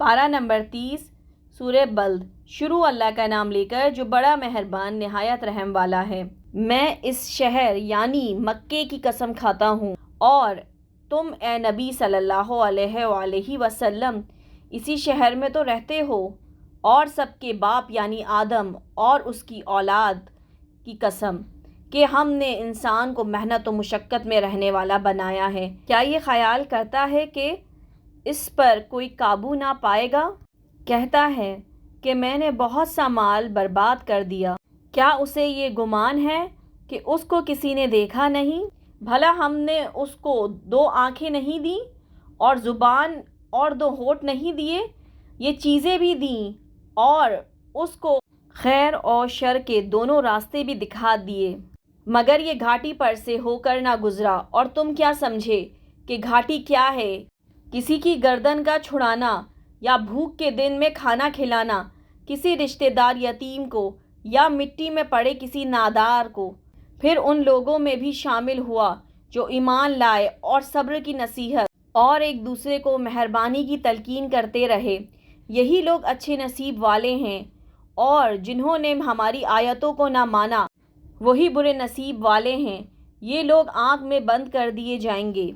پارہ نمبر 30 سورہ بلد۔ شروع اللہ کا نام لے کر جو بڑا مہربان نہایت رحم والا ہے۔ میں اس شہر یعنی مکے کی قسم کھاتا ہوں اور تم اے نبی صلی اللہ علیہ وآلہ وسلم اسی شہر میں تو رہتے ہو، اور سب کے باپ یعنی آدم اور اس کی اولاد کی قسم کہ ہم نے انسان کو محنت و مشقت میں رہنے والا بنایا ہے۔ کیا یہ خیال کرتا ہے کہ اس پر کوئی قابو نہ پائے گا؟ کہتا ہے کہ میں نے بہت سا مال برباد کر دیا۔ کیا اسے یہ گمان ہے کہ اس کو کسی نے دیکھا نہیں؟ بھلا ہم نے اس کو 2 آنکھیں نہیں دیں اور زبان اور 2 ہونٹ نہیں دیے؟ یہ چیزیں بھی دیں اور اس کو خیر اور شر کے دونوں راستے بھی دکھا دیے، مگر یہ گھاٹی پر سے ہو کر نہ گزرا۔ اور تم کیا سمجھے کہ گھاٹی کیا ہے؟ کسی کی گردن کا چھڑانا یا بھوک کے دن میں کھانا کھلانا کسی رشتہ دار یتیم کو یا مٹی میں پڑے کسی نادار کو۔ پھر ان لوگوں میں بھی شامل ہوا جو ایمان لائے اور صبر کی نصیحت اور ایک دوسرے کو مہربانی کی تلقین کرتے رہے۔ یہی لوگ اچھے نصیب والے ہیں، اور جنہوں نے ہماری آیتوں کو نہ مانا وہی برے نصیب والے ہیں۔ یہ لوگ آگ میں بند کر دیے جائیں گے۔